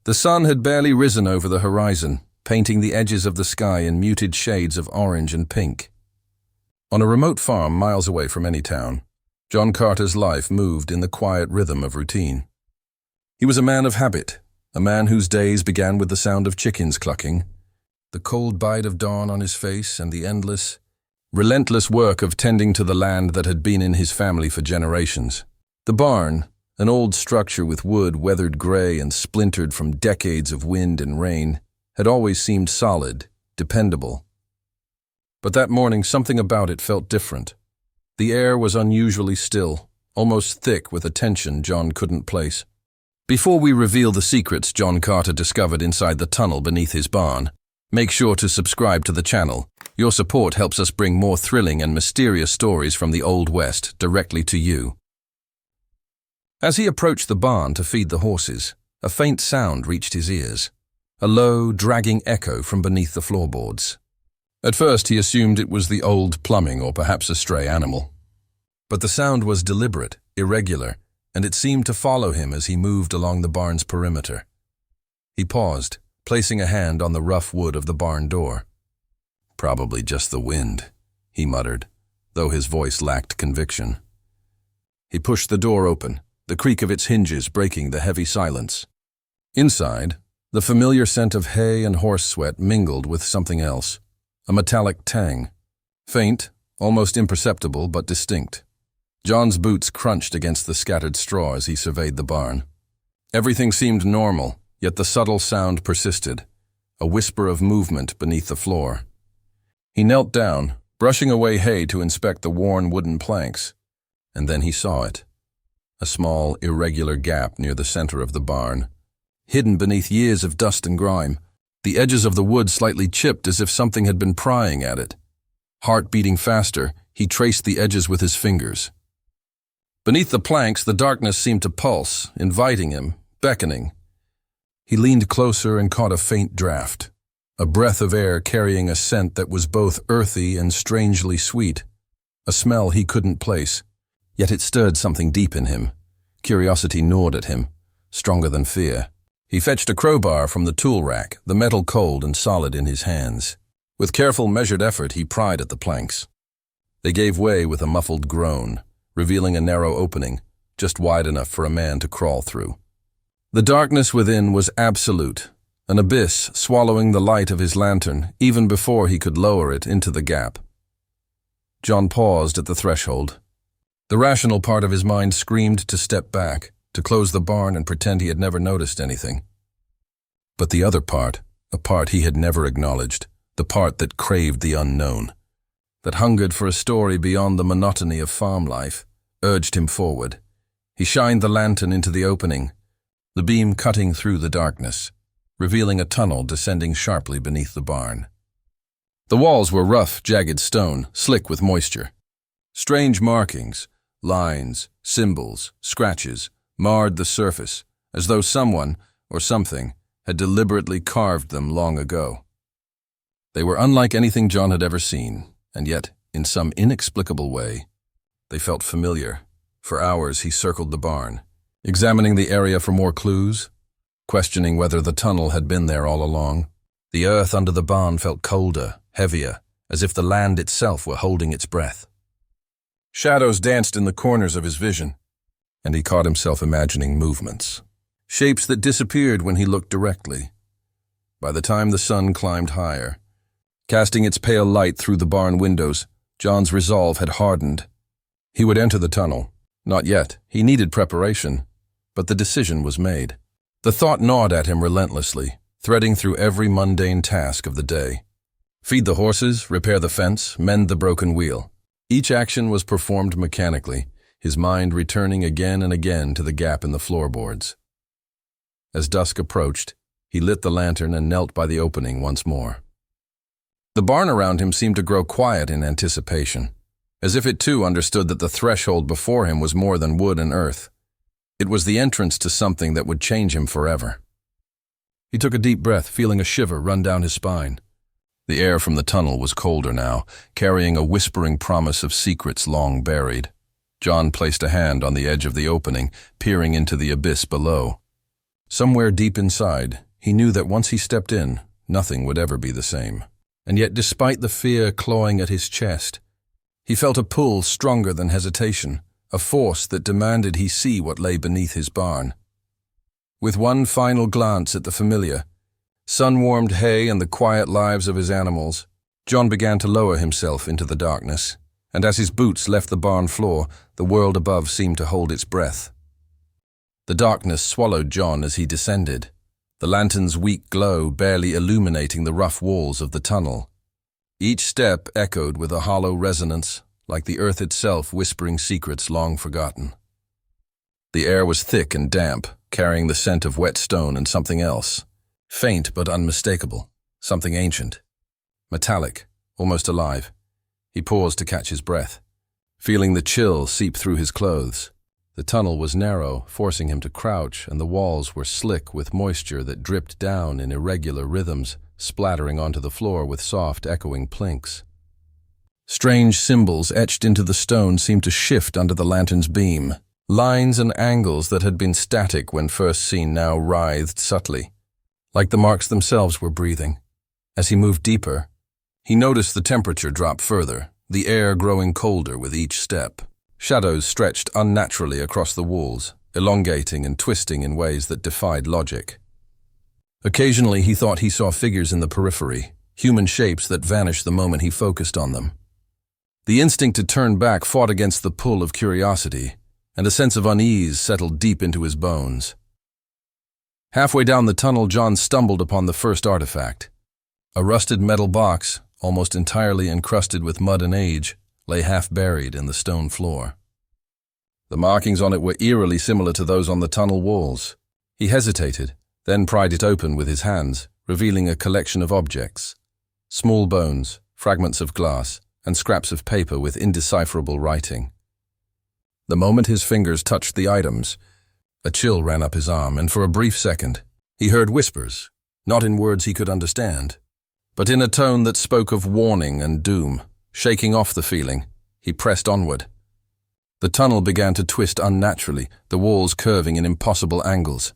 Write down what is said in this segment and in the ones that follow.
The sun had barely risen over the horizon, painting the edges of the sky in muted shades of orange and pink. On a remote farm miles away from any town, John Carter's life moved in the quiet rhythm of routine. He was a man of habit, a man whose days began with the sound of chickens clucking, the cold bite of dawn on his face, and the endless, relentless work of tending to the land that had been in his family for generations. The barn, an old structure with wood weathered gray and splintered from decades of wind and rain, had always seemed solid, dependable. But that morning something about it felt different. The air was unusually still, almost thick with a tension John couldn't place. Before we reveal the secrets John Carter discovered inside the tunnel beneath his barn, make sure to subscribe to the channel. Your support helps us bring more thrilling and mysterious stories from the Old West directly to you. As he approached the barn to feed the horses, a faint sound reached his ears, a low, dragging echo from beneath the floorboards. At first he assumed it was the old plumbing or perhaps a stray animal. But the sound was deliberate, irregular, and it seemed to follow him as he moved along the barn's perimeter. He paused, placing a hand on the rough wood of the barn door. "Probably just the wind," he muttered, though his voice lacked conviction. He pushed the door open, the creak of its hinges breaking the heavy silence. Inside, the familiar scent of hay and horse sweat mingled with something else, a metallic tang, faint, almost imperceptible but distinct. John's boots crunched against the scattered straw as he surveyed the barn. Everything seemed normal, yet the subtle sound persisted, a whisper of movement beneath the floor. He knelt down, brushing away hay to inspect the worn wooden planks, and then he saw it. A small, irregular gap near the center of the barn, hidden beneath years of dust and grime, the edges of the wood slightly chipped as if something had been prying at it. Heart beating faster, he traced the edges with his fingers. Beneath the planks, the darkness seemed to pulse, inviting him, beckoning. He leaned closer and caught a faint draft, a breath of air carrying a scent that was both earthy and strangely sweet, a smell he couldn't place, yet it stirred something deep in him. Curiosity gnawed at him, stronger than fear. He fetched a crowbar from the tool rack, the metal cold and solid in his hands. With careful, measured effort, he pried at the planks. They gave way with a muffled groan, revealing a narrow opening, just wide enough for a man to crawl through. The darkness within was absolute, an abyss swallowing the light of his lantern even before he could lower it into the gap. John paused at the threshold. The rational part of his mind screamed to step back, to close the barn and pretend he had never noticed anything. But the other part, a part he had never acknowledged, the part that craved the unknown, that hungered for a story beyond the monotony of farm life, urged him forward. He shined the lantern into the opening, the beam cutting through the darkness, revealing a tunnel descending sharply beneath the barn. The walls were rough, jagged stone, slick with moisture. Strange markings, lines, symbols, scratches, marred the surface, as though someone, or something, had deliberately carved them long ago. They were unlike anything John had ever seen, and yet, in some inexplicable way, they felt familiar. For hours he circled the barn, examining the area for more clues, questioning whether the tunnel had been there all along. The earth under the barn felt colder, heavier, as if the land itself were holding its breath. Shadows danced in the corners of his vision, and he caught himself imagining movements, shapes that disappeared when he looked directly. By the time the sun climbed higher, casting its pale light through the barn windows, John's resolve had hardened. He would enter the tunnel. Not yet. He needed preparation. But the decision was made. The thought gnawed at him relentlessly, threading through every mundane task of the day. Feed the horses, repair the fence, mend the broken wheel. Each action was performed mechanically, his mind returning again and again to the gap in the floorboards. As dusk approached, he lit the lantern and knelt by the opening once more. The barn around him seemed to grow quiet in anticipation, as if it too understood that the threshold before him was more than wood and earth. It was the entrance to something that would change him forever. He took a deep breath, feeling a shiver run down his spine. The air from the tunnel was colder now, carrying a whispering promise of secrets long buried. John placed a hand on the edge of the opening, peering into the abyss below. Somewhere deep inside, he knew that once he stepped in, nothing would ever be the same. And yet, despite the fear clawing at his chest, he felt a pull stronger than hesitation, a force that demanded he see what lay beneath his barn. With one final glance at the familiar, sun-warmed hay and the quiet lives of his animals, John began to lower himself into the darkness, and as his boots left the barn floor, the world above seemed to hold its breath. The darkness swallowed John as he descended, the lantern's weak glow barely illuminating the rough walls of the tunnel. Each step echoed with a hollow resonance, like the earth itself whispering secrets long forgotten. The air was thick and damp, carrying the scent of wet stone and something else, faint but unmistakable, something ancient, metallic, almost alive. He paused to catch his breath, feeling the chill seep through his clothes. The tunnel was narrow, forcing him to crouch, and the walls were slick with moisture that dripped down in irregular rhythms, splattering onto the floor with soft, echoing plinks. Strange symbols etched into the stone seemed to shift under the lantern's beam. Lines and angles that had been static when first seen now writhed subtly, like the marks themselves were breathing. As he moved deeper, he noticed the temperature drop further, the air growing colder with each step. Shadows stretched unnaturally across the walls, elongating and twisting in ways that defied logic. Occasionally he thought he saw figures in the periphery, human shapes that vanished the moment he focused on them. The instinct to turn back fought against the pull of curiosity, and a sense of unease settled deep into his bones. Halfway down the tunnel, John stumbled upon the first artifact. A rusted metal box, almost entirely encrusted with mud and age, lay half-buried in the stone floor. The markings on it were eerily similar to those on the tunnel walls. He hesitated, then pried it open with his hands, revealing a collection of objects. Small bones, fragments of glass, and scraps of paper with indecipherable writing. The moment his fingers touched the items, a chill ran up his arm, and for a brief second, he heard whispers, not in words he could understand, but in a tone that spoke of warning and doom. Shaking off the feeling, he pressed onward. The tunnel began to twist unnaturally, the walls curving in impossible angles.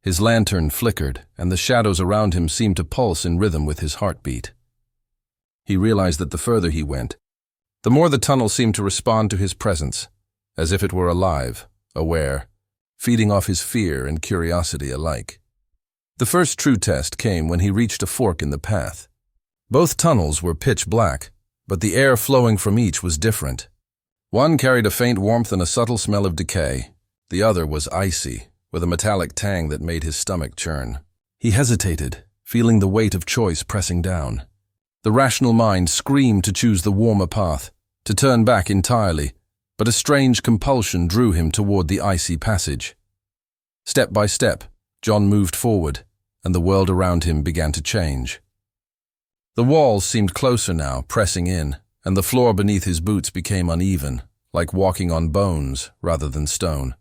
His lantern flickered, and the shadows around him seemed to pulse in rhythm with his heartbeat. He realized that the further he went, the more the tunnel seemed to respond to his presence, as if it were alive, aware, feeding off his fear and curiosity alike. The first true test came when he reached a fork in the path. Both tunnels were pitch black, but the air flowing from each was different. One carried a faint warmth and a subtle smell of decay. The other was icy, with a metallic tang that made his stomach churn. He hesitated, feeling the weight of choice pressing down. The rational mind screamed to choose the warmer path, to turn back entirely, but a strange compulsion drew him toward the icy passage. Step by step, John moved forward, and the world around him began to change. The walls seemed closer now, pressing in, and the floor beneath his boots became uneven, like walking on bones rather than stone.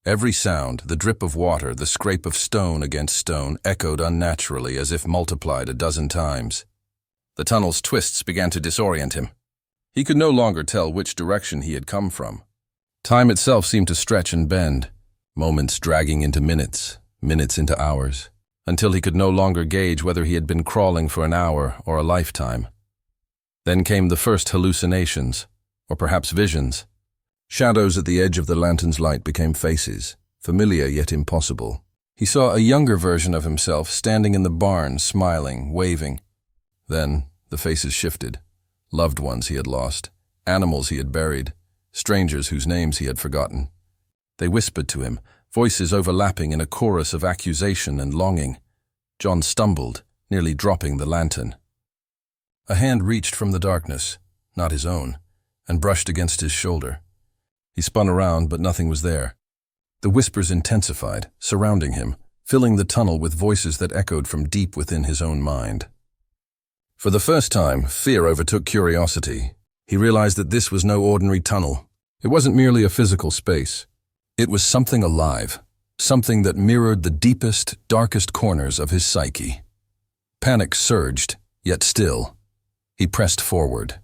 Every sound, the drip of water, the scrape of stone against stone, echoed unnaturally as if multiplied a dozen times. The tunnel's twists began to disorient him. He could no longer tell which direction he had come from. Time itself seemed to stretch and bend, moments dragging into minutes, minutes into hours, until he could no longer gauge whether he had been crawling for an hour or a lifetime. Then came the first hallucinations, or perhaps visions. Shadows at the edge of the lantern's light became faces, familiar yet impossible. He saw a younger version of himself standing in the barn, smiling, waving. Then the faces shifted. Loved ones he had lost, animals he had buried, strangers whose names he had forgotten. They whispered to him, voices overlapping in a chorus of accusation and longing. John stumbled, nearly dropping the lantern. A hand reached from the darkness, not his own, and brushed against his shoulder. He spun around, but nothing was there. The whispers intensified, surrounding him, filling the tunnel with voices that echoed from deep within his own mind. For the first time, fear overtook curiosity. He realized that this was no ordinary tunnel. It wasn't merely a physical space. It was something alive, something that mirrored the deepest, darkest corners of his psyche. Panic surged, yet still, he pressed forward.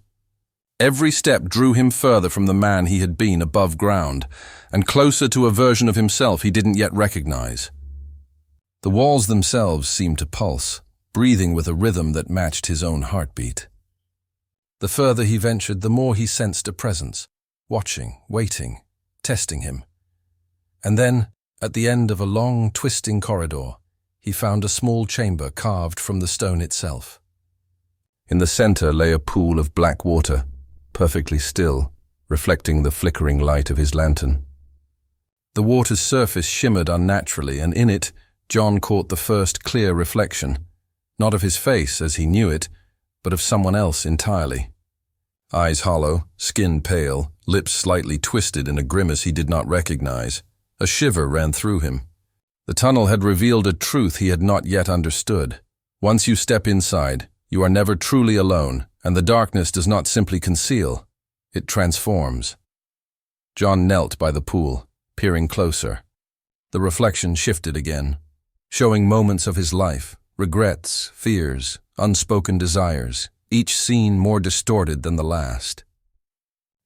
Every step drew him further from the man he had been above ground, and closer to a version of himself he didn't yet recognize. The walls themselves seemed to pulse, breathing with a rhythm that matched his own heartbeat. The further he ventured, the more he sensed a presence, watching, waiting, testing him. And then, at the end of a long, twisting corridor, he found a small chamber carved from the stone itself. In the center lay a pool of black water, perfectly still, reflecting the flickering light of his lantern. The water's surface shimmered unnaturally, and in it, John caught the first clear reflection, not of his face as he knew it, but of someone else entirely. Eyes hollow, skin pale, lips slightly twisted in a grimace he did not recognize. A shiver ran through him. The tunnel had revealed a truth he had not yet understood. Once you step inside, you are never truly alone, and the darkness does not simply conceal, it transforms. John knelt by the pool, peering closer. The reflection shifted again, showing moments of his life, regrets, fears, unspoken desires, each scene more distorted than the last.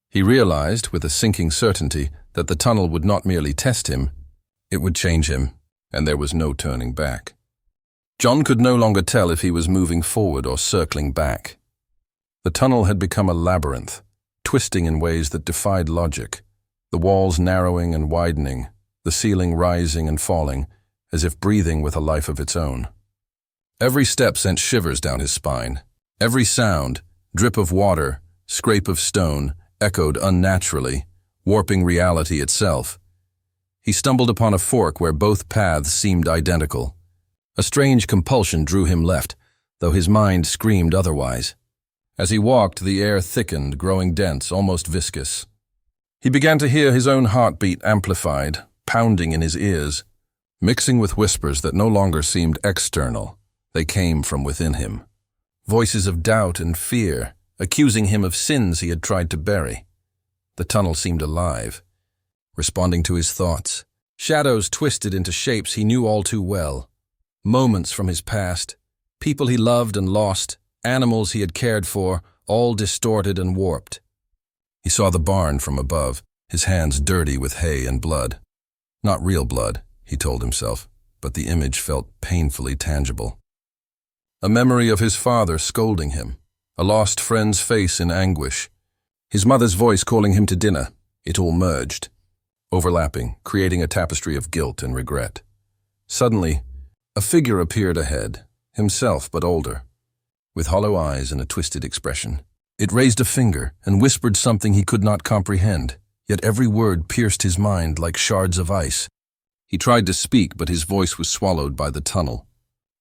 He realized, with a sinking certainty, that the tunnel would not merely test him, it would change him, and there was no turning back. John could no longer tell if he was moving forward or circling back. The tunnel had become a labyrinth, twisting in ways that defied logic, the walls narrowing and widening, the ceiling rising and falling, as if breathing with a life of its own. Every step sent shivers down his spine. Every sound, drip of water, scrape of stone, echoed unnaturally, warping reality itself. He stumbled upon a fork where both paths seemed identical. A strange compulsion drew him left, though his mind screamed otherwise. As he walked, the air thickened, growing dense, almost viscous. He began to hear his own heartbeat amplified, pounding in his ears, mixing with whispers that no longer seemed external. They came from within him. Voices of doubt and fear, accusing him of sins he had tried to bury. The tunnel seemed alive, responding to his thoughts. Shadows twisted into shapes he knew all too well. Moments from his past, people he loved and lost, animals he had cared for, all distorted and warped. He saw the barn from above, his hands dirty with hay and blood. Not real blood, he told himself, but the image felt painfully tangible. A memory of his father scolding him, a lost friend's face in anguish, his mother's voice calling him to dinner. It all merged, overlapping, creating a tapestry of guilt and regret. Suddenly, a figure appeared ahead, himself but older, with hollow eyes and a twisted expression. It raised a finger and whispered something he could not comprehend, yet every word pierced his mind like shards of ice. He tried to speak, but his voice was swallowed by the tunnel,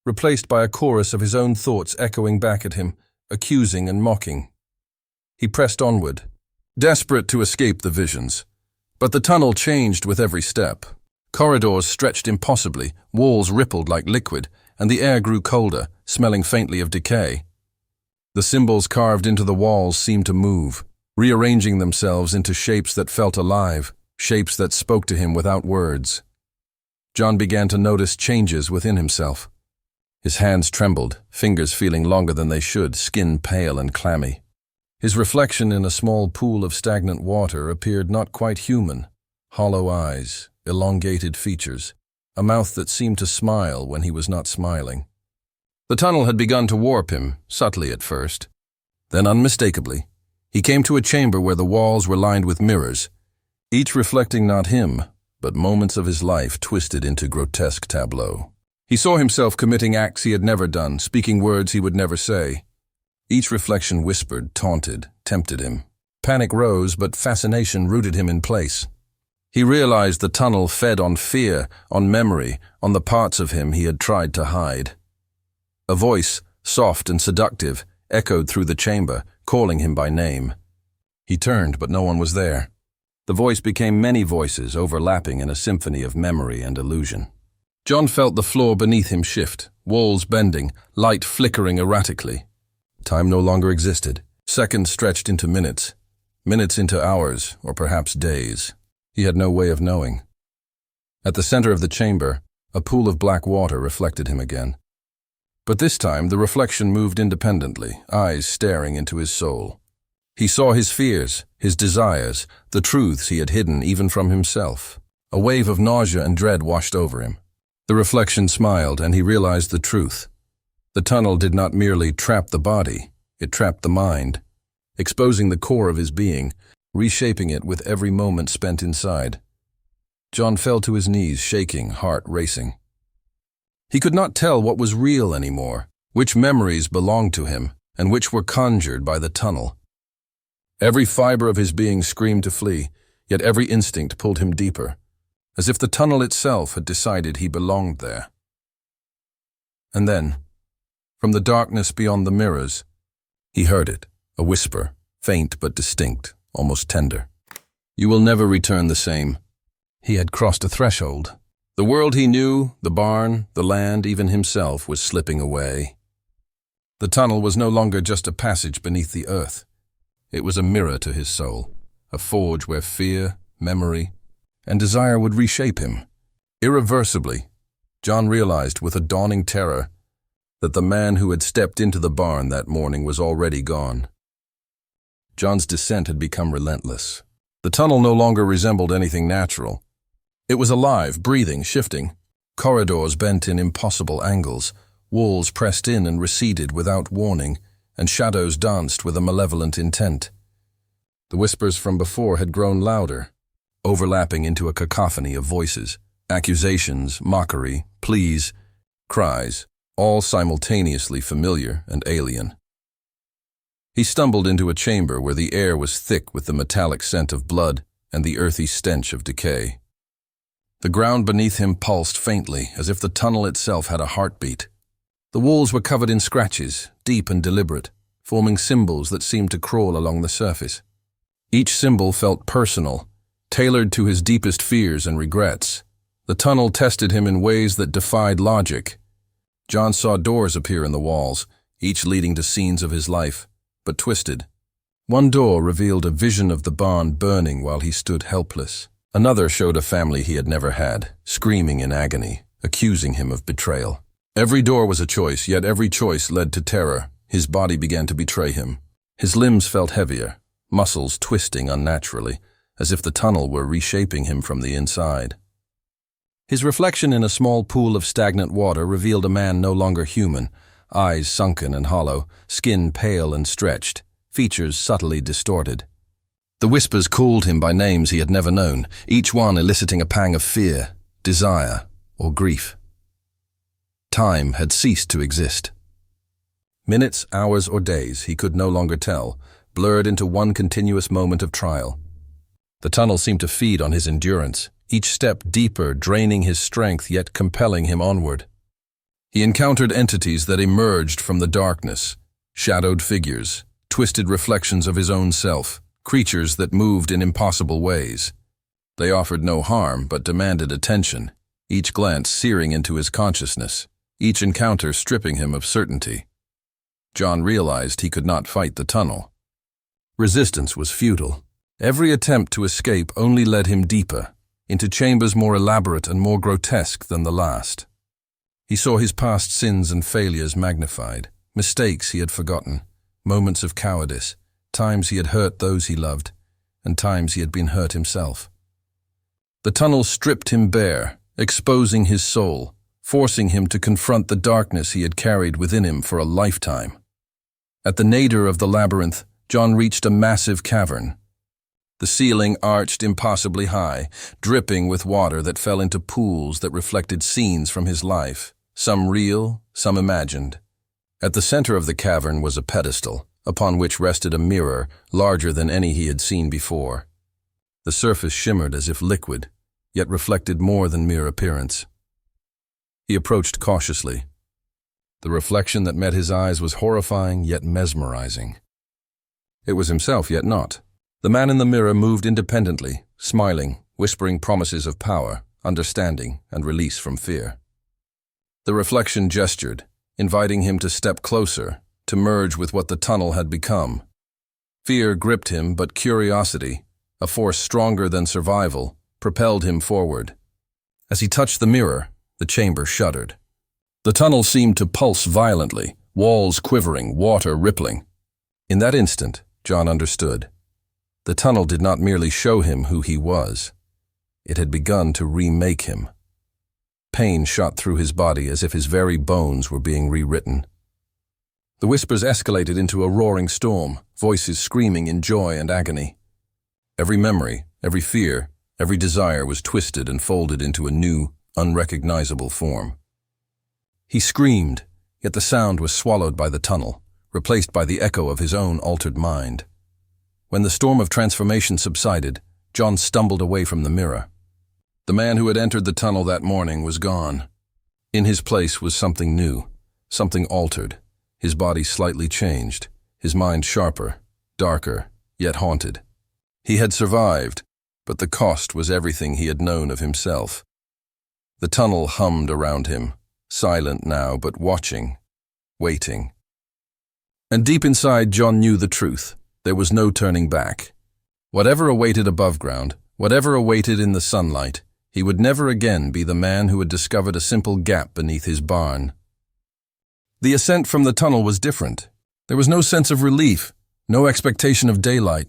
replaced by a chorus of his own thoughts echoing back at him, accusing and mocking. He pressed onward, desperate to escape the visions. But the tunnel changed with every step. Corridors stretched impossibly, walls rippled like liquid, and the air grew colder, smelling faintly of decay. The symbols carved into the walls seemed to move, rearranging themselves into shapes that felt alive, shapes that spoke to him without words. John began to notice changes within himself. His hands trembled, fingers feeling longer than they should, skin pale and clammy. His reflection in a small pool of stagnant water appeared not quite human. Hollow eyes, elongated features, a mouth that seemed to smile when he was not smiling. The tunnel had begun to warp him, subtly at first. Then unmistakably, he came to a chamber where the walls were lined with mirrors, each reflecting not him, but moments of his life twisted into grotesque tableau. He saw himself committing acts he had never done, speaking words he would never say. Each reflection whispered, taunted, tempted him. Panic rose, but fascination rooted him in place. He realized the tunnel fed on fear, on memory, on the parts of him he had tried to hide. A voice, soft and seductive, echoed through the chamber, calling him by name. He turned, but no one was there. The voice became many voices, overlapping in a symphony of memory and illusion. John felt the floor beneath him shift, walls bending, light flickering erratically. Time no longer existed. Seconds stretched into minutes, minutes into hours, or perhaps days. He had no way of knowing. At the center of the chamber, a pool of black water reflected him again. But this time, the reflection moved independently, eyes staring into his soul. He saw his fears, his desires, the truths he had hidden even from himself. A wave of nausea and dread washed over him. The reflection smiled, and he realized the truth. The tunnel did not merely trap the body, it trapped the mind, exposing the core of his being, reshaping it with every moment spent inside. John fell to his knees, shaking, heart racing. He could not tell what was real anymore, which memories belonged to him, and which were conjured by the tunnel. Every fiber of his being screamed to flee, yet every instinct pulled him deeper, as if the tunnel itself had decided he belonged there. And then, from the darkness beyond the mirrors, he heard it, a whisper, faint but distinct, almost tender. "You will never return the same." He had crossed a threshold. The world he knew, the barn, the land, even himself, was slipping away. The tunnel was no longer just a passage beneath the earth. It was a mirror to his soul, a forge where fear, memory, and desire would reshape him. Irreversibly, John realized with a dawning terror that the man who had stepped into the barn that morning was already gone. John's descent had become relentless. The tunnel no longer resembled anything natural. It was alive, breathing, shifting. Corridors bent in impossible angles, walls pressed in and receded without warning, and shadows danced with a malevolent intent. The whispers from before had grown louder, overlapping into a cacophony of voices, accusations, mockery, pleas, cries, all simultaneously familiar and alien. He stumbled into a chamber where the air was thick with the metallic scent of blood and the earthy stench of decay. The ground beneath him pulsed faintly, as if the tunnel itself had a heartbeat. The walls were covered in scratches, deep and deliberate, forming symbols that seemed to crawl along the surface. Each symbol felt personal, tailored to his deepest fears and regrets. The tunnel tested him in ways that defied logic. John saw doors appear in the walls, each leading to scenes of his life, but twisted. One door revealed a vision of the barn burning while he stood helpless. Another showed a family he had never had, screaming in agony, accusing him of betrayal. Every door was a choice, yet every choice led to terror. His body began to betray him. His limbs felt heavier, muscles twisting unnaturally, as if the tunnel were reshaping him from the inside. His reflection in a small pool of stagnant water revealed a man no longer human, eyes sunken and hollow, skin pale and stretched, features subtly distorted. The whispers called him by names he had never known, each one eliciting a pang of fear, desire, or grief. Time had ceased to exist. Minutes, hours, or days, he could no longer tell, blurred into one continuous moment of trial. The tunnel seemed to feed on his endurance, each step deeper, draining his strength yet compelling him onward. He encountered entities that emerged from the darkness, shadowed figures, twisted reflections of his own self, creatures that moved in impossible ways. They offered no harm but demanded attention, each glance searing into his consciousness, each encounter stripping him of certainty. John realized he could not fight the tunnel. Resistance was futile. Every attempt to escape only led him deeper, into chambers more elaborate and more grotesque than the last. He saw his past sins and failures magnified, mistakes he had forgotten, moments of cowardice, times he had hurt those he loved, and times he had been hurt himself. The tunnel stripped him bare, exposing his soul, forcing him to confront the darkness he had carried within him for a lifetime. At the nadir of the labyrinth, John reached a massive cavern. The ceiling arched impossibly high, dripping with water that fell into pools that reflected scenes from his life, some real, some imagined. At the center of the cavern was a pedestal, upon which rested a mirror larger than any he had seen before. The surface shimmered as if liquid, yet reflected more than mere appearance. He approached cautiously. The reflection that met his eyes was horrifying yet mesmerizing. It was himself, yet not. The man in the mirror moved independently, smiling, whispering promises of power, understanding, and release from fear. The reflection gestured, inviting him to step closer, to merge with what the tunnel had become. Fear gripped him, but curiosity, a force stronger than survival, propelled him forward. As he touched the mirror, the chamber shuddered. The tunnel seemed to pulse violently, walls quivering, water rippling. In that instant, John understood. The tunnel did not merely show him who he was. It had begun to remake him. Pain shot through his body as if his very bones were being rewritten. The whispers escalated into a roaring storm, voices screaming in joy and agony. Every memory, every fear, every desire was twisted and folded into a new, unrecognizable form. He screamed, yet the sound was swallowed by the tunnel, replaced by the echo of his own altered mind. When the storm of transformation subsided, John stumbled away from the mirror. The man who had entered the tunnel that morning was gone. In his place was something new, something altered, his body slightly changed, his mind sharper, darker, yet haunted. He had survived, but the cost was everything he had known of himself. The tunnel hummed around him, silent now but watching, waiting. And deep inside, John knew the truth. There was no turning back. Whatever awaited above ground, whatever awaited in the sunlight, he would never again be the man who had discovered a simple gap beneath his barn. The ascent from the tunnel was different. There was no sense of relief, no expectation of daylight.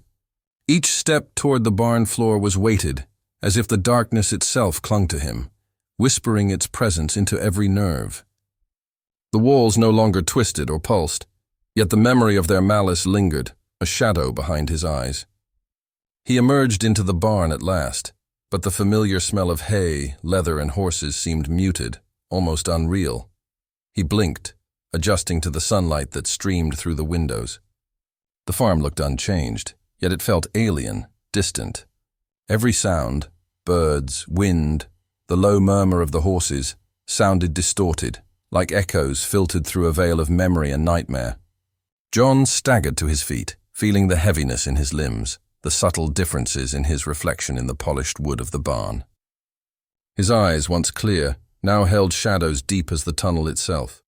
Each step toward the barn floor was weighted, as if the darkness itself clung to him, whispering its presence into every nerve. The walls no longer twisted or pulsed, yet the memory of their malice lingered, a shadow behind his eyes. He emerged into the barn at last, but the familiar smell of hay, leather, and horses seemed muted, almost unreal. He blinked, adjusting to the sunlight that streamed through the windows. The farm looked unchanged, yet it felt alien, distant. Every sound, birds, wind, the low murmur of the horses, sounded distorted, like echoes filtered through a veil of memory and nightmare. John staggered to his feet, feeling the heaviness in his limbs, the subtle differences in his reflection in the polished wood of the barn. His eyes, once clear, now held shadows deep as the tunnel itself.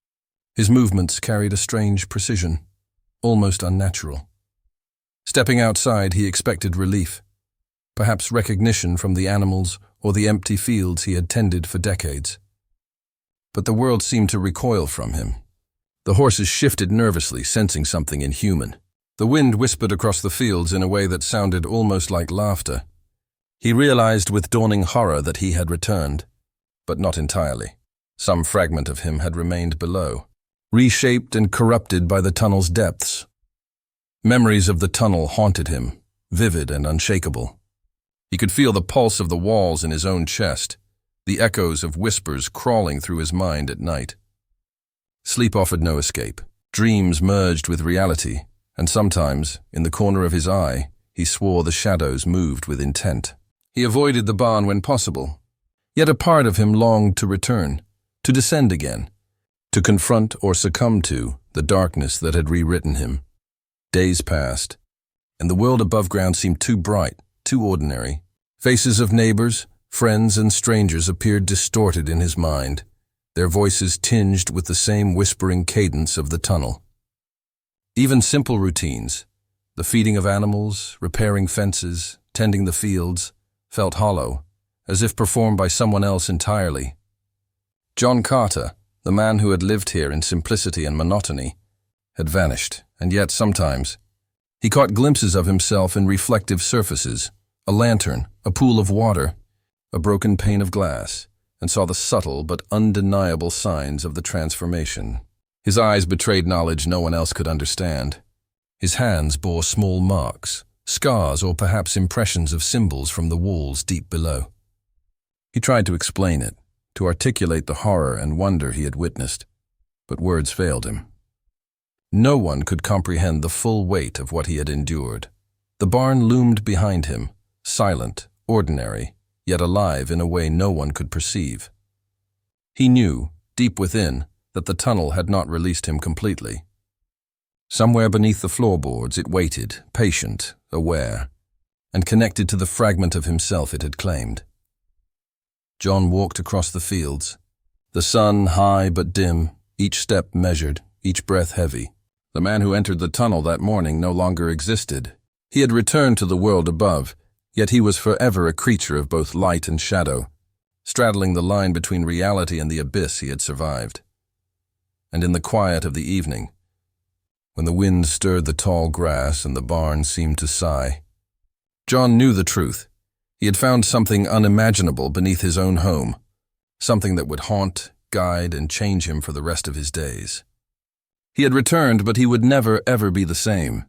His movements carried a strange precision, almost unnatural. Stepping outside, he expected relief, perhaps recognition from the animals or the empty fields he had tended for decades. But the world seemed to recoil from him. The horses shifted nervously, sensing something inhuman. The wind whispered across the fields in a way that sounded almost like laughter. He realized with dawning horror that he had returned, but not entirely. Some fragment of him had remained below, reshaped and corrupted by the tunnel's depths. Memories of the tunnel haunted him, vivid and unshakable. He could feel the pulse of the walls in his own chest, the echoes of whispers crawling through his mind at night. Sleep offered no escape. Dreams merged with reality, and sometimes, in the corner of his eye, he swore the shadows moved with intent. He avoided the barn when possible, yet a part of him longed to return, to descend again, to confront or succumb to the darkness that had rewritten him. Days passed, and the world above ground seemed too bright, too ordinary. Faces of neighbors, friends, and strangers appeared distorted in his mind, their voices tinged with the same whispering cadence of the tunnel. Even simple routines, the feeding of animals, repairing fences, tending the fields, felt hollow, as if performed by someone else entirely. John Carter, the man who had lived here in simplicity and monotony, had vanished, and yet sometimes he caught glimpses of himself in reflective surfaces, a lantern, a pool of water, a broken pane of glass, and saw the subtle but undeniable signs of the transformation. His eyes betrayed knowledge no one else could understand. His hands bore small marks, scars or perhaps impressions of symbols from the walls deep below. He tried to explain it, to articulate the horror and wonder he had witnessed, but words failed him. No one could comprehend the full weight of what he had endured. The barn loomed behind him, silent, ordinary, yet alive in a way no one could perceive. He knew, deep within, that the tunnel had not released him completely. Somewhere beneath the floorboards it waited, patient, aware, and connected to the fragment of himself it had claimed. John walked across the fields, the sun high but dim, each step measured, each breath heavy. The man who entered the tunnel that morning no longer existed. He had returned to the world above, yet he was forever a creature of both light and shadow, straddling the line between reality and the abyss he had survived. And in the quiet of the evening, when the wind stirred the tall grass and the barn seemed to sigh, John knew the truth. He had found something unimaginable beneath his own home, something that would haunt, guide, and change him for the rest of his days. He had returned, but he would never, ever be the same.